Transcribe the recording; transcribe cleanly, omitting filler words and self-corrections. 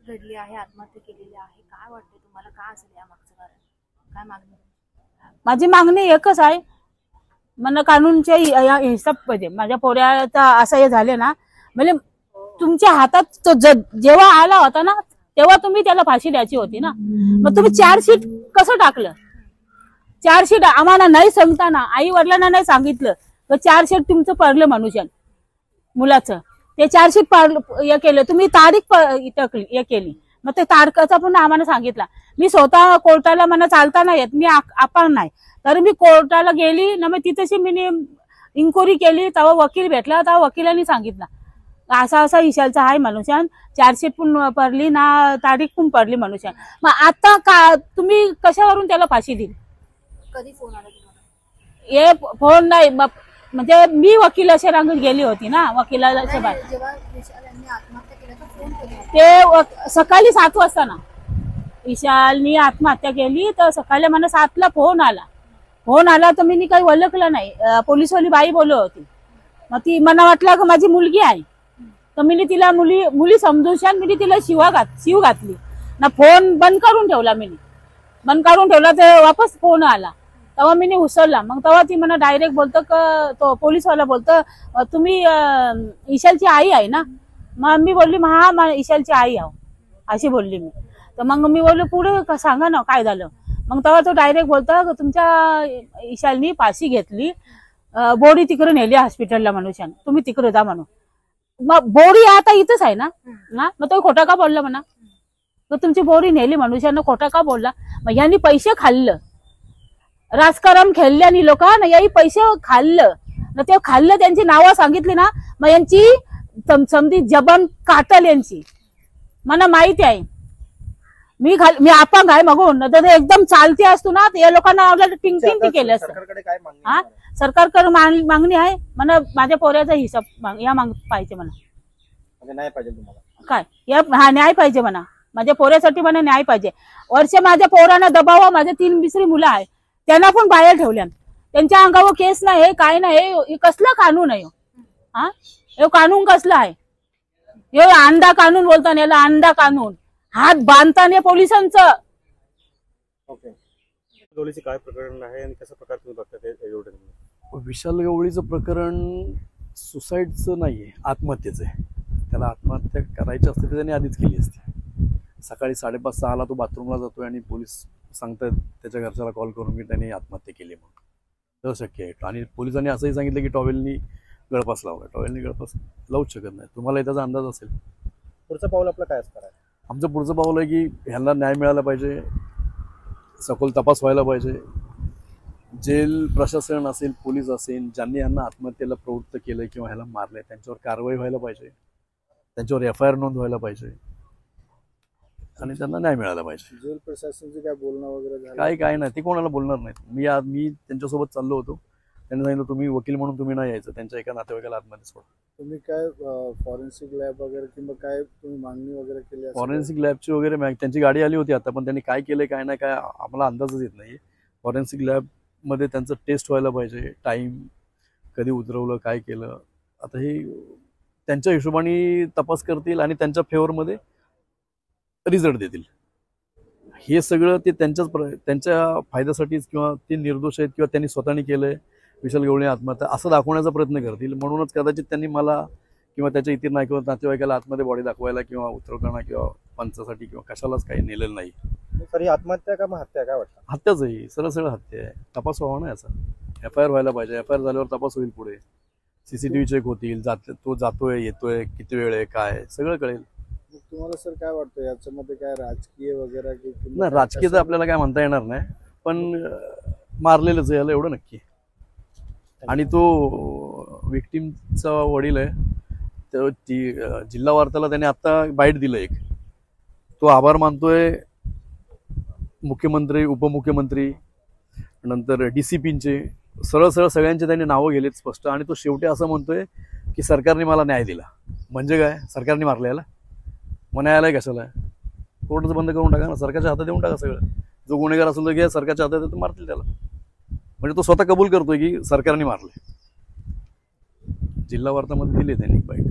रडली आहे, आत्महत्या केलेली आहे. काय वाटते तुम्हाला, काय असेल या मागचं कारण, काय मागणी? माझी मागणी एकच आहे, मला कानूनच्या हिसाब पाहिजे. माझ्या पोऱ्याचा असं हे झाले ना, म्हणजे तुमच्या हातात तो जेव्हा आला होता ना तेव्हा तुम्ही त्याला फाशी द्यायची होती ना. मग तुम्ही चार्जशीट कसं टाकलं? चार्जशीट आम्हाला नाही सांगताना, आई वडिलांना नाही सांगितलं तर चार्जशीट तुमचं पडलं मनुष्यान मुलाचं. ते चार्जशीट हे केलं तुम्ही, तारीख हे केली. मग ते तारखेचा पण आम्हाला सांगितला. मी स्वतः कोर्टाला मला चालता नाही येत, मी आपण नाही, तर मी कोर्टाला गेली ना. मग तिथेशी मी इन्क्वायरी केली, तेव्हा वकील भेटला, तेव्हा वकिलांनी सांगितलं असा असा विशालचा आहे मनुष्यान, चार्जशीट पण पडली ना, तारीख पण पडली मनुष्यान. मग आता का तुम्ही कशावरून त्याला फाशी दिली? कधी फोन आला तुम्हाला? हे फोन नाही, म्हणजे मी वकिलाच्या रांगेत गेली होती ना, वकिलाच्या बाहेर. जेव्हा विशाल यांनी आत्महत्या केल्याचा फोन केला ते सकाळी 7 वाजता ना विशालनी आत्महत्या केली, तर सकाळी मला 7ला फोन आला तर मी काही ओळखलं नाही. पोलीसवाली बाई बोलत होती. मग ती मला वाटलं की माझी मुलगी आहे, तर मी तिला मुली समजून मी तिला शिव घातली ना. फोन बंद करून ठेवला, तर वापस फोन आला, तेव्हा मी उचलला. मग तेव्हा ती मला डायरेक्ट बोलतो का, तो पोलीसवाला बोलतो तुम्ही ईशालची आई आहे ना. मग मी बोलली हा मला ईशालची आई आहो अशी बोलली मी. तर मग मी बोललो पुढे सांगा ना काय झालं. मग तेव्हा तो डायरेक्ट बोलतो तुमच्या ईशालनी फाशी घेतली, बोडी तिकडे नेली हॉस्पिटलला मनुष्यानं, तुम्ही तिकडे जा म्हणून. मग बोडी आता इथंच आहे ना. मग तो खोटा का बोलला म्हणा, तर तुमची बोडी नेली मनुष्यानं, खोटा का बोलला? मग यांनी पैसे खाल्लं, राजकारण खेळल्यानी लोकांना याही पैसे खाल्लं ना. ते खाल्लं, त्यांची नावं सांगितली ना, मग यांची समधी जबान काटल यांची. मला माहिती आहे, मी अपंग आहे मागून, एकदम चालती असतो ना, या लोकांना टिंग केलं असतं. हा, सरकारकडे मागणी आहे मला, माझ्या पोऱ्याचा हिसाब पाहिजे मला. न्याय पाहिजे तुम्हाला काय? हा न्याय पाहिजे म्हणा, माझ्या पोऱ्यासाठी मला न्याय पाहिजे. वर्ष माझ्या पोरांना दबाव, माझ्या 3 बिसरी मुलं आहे, त्यांना पण बाहेर ठेवल्या, त्यांच्या अंगावर केस नाही, काय नाही. कसला कानून आहे हा? हे कानून कसलं आहे? हे अंडा कानून बोलताना, याला अंडा कानून. हात बांधताना पोलिसांचं. ओके, गवळीचे काय प्रकरण आहे आणि कशा प्रकारे तुम्ही बघता ते एवढं? विशाल गवळीचं प्रकरण सुसाईडचं नाहीये, आत्महत्येचं आहे. त्याला आत्महत्या करायची असते तर त्याने आधीच केली असते. सकाळी 5:30-6ला तो बाथरूमला जातोय आणि पोलीस सांगतात त्याच्या घरच्याला कॉल करून की त्याने आत्महत्या केली म्हणून. तर शक्य आहे. आणि पोलिसांनी असंही सांगितलं की टॉवेलनी गळपास लावला. टॉवेलनी गळपास लावूच शकत नाही. तुम्हाला त्याचा अंदाज असेल. पुढचं पाऊल आपलं काय असणार आहे? आमचं पुढचं पाऊल आहे की ह्यांना न्याय मिळाला पाहिजे, सखोल तपास व्हायला पाहिजे. जेल प्रशासन असेल, पोलीस असेल, ज्यांनी यांना आत्महत्येला प्रवृत्त केलं किंवा ह्याला मारलंय त्यांच्यावर कारवाई व्हायला पाहिजे, त्यांच्यावर FIR नोंद व्हायला पाहिजे आणि त्यांना न्याय मिळाला पाहिजे. जेल प्रशासनाचे काय बोलणं वगैरे झालं? काय नाही, ते कोणाला बोलणार नाहीत. मी त्यांच्यासोबत चाललो होतो, त्यांनी सांगितलं तुम्ही वकील म्हणून तुम्ही नाही यायचं, त्यांच्या एका नातेवाईकाला आतमध्ये सोडा. तुम्ही काय फॉरेन्सिक लॅब वगैरे किंवा काय तुम्ही मागणी वगैरे केली? फॉरेन्सिक लॅबची वगैरे त्यांची गाडी आली होती आता, पण त्यांनी काय केलंय काय नाही काय आम्हाला अंदाजच येत नाही. फॉरेन्सिक लॅबमध्ये त्यांचं टेस्ट व्हायला पाहिजे, टाईम कधी उतरवलं, काय केलं. आता हे त्यांच्या हिशोबाने तपास करतील आणि त्यांच्या फेवरमध्ये रिझल्ट देतील. हे सगळं ते त्यांच्या फायद्यासाठीच किंवा ते निर्दोष आहेत किंवा त्यांनी स्वतःने केलंय, विशाल गवळी आत्महत्या असं दाखवण्याचा प्रयत्न करतील. म्हणूनच कदाचित त्यांनी मला किंवा त्याच्या इतर नातेवाईकाला आतमध्ये बॉडी दाखवायला किंवा उतरवताना किंवा पंचासाठी किंवा कशालाच काही नेलेलं नाही. तरी आत्महत्या का मग हत्या काय वाटतं? हत्याच आहे, सरळ हत्या आहे. तपास व्हावा ना याचा, FIR व्हायला पाहिजे. FIR झाल्यावर तपास होईल, पुढे CCTV चेक होतील, तो जातोय येतोय किती वेळ आहे काय सगळं कळेल. तुम्हाला सर काय वाटतं याच्यामध्ये काय राजकीय वगैरे? नाही, राजकीय तर आपल्याला काय म्हणता येणार नाही, पण मारलेलंच याला एवढं नक्की. आणि तो विक्टीमचा वडील आहे, तर ती जिल्हा वार्ताला त्याने आता बाईट दिलं एक. तो आभार मानतोय मुख्यमंत्री, उपमुख्यमंत्री, नंतर DCPंचे, सरळ सगळ्यांचे त्यांनी नावं गेलेत स्पष्ट. आणि तो शेवटी असं म्हणतोय की सरकारने मला न्याय दिला. म्हणजे काय? सरकारने मारलं याला? मग न्यायालय कशाला आहे? कोर्टच बंद करून टाका ना, सरकारच्या हातात देऊन टाका सगळं. जो गुन्हेगार असेल तर घ्या, सरकारच्या हातात तर मारतील त्याला. म्हणजे तो स्वतः कबूल करतोय की सरकारने मारले. जिल्हा वार्तामध्ये दिले त्यांनी बाईट.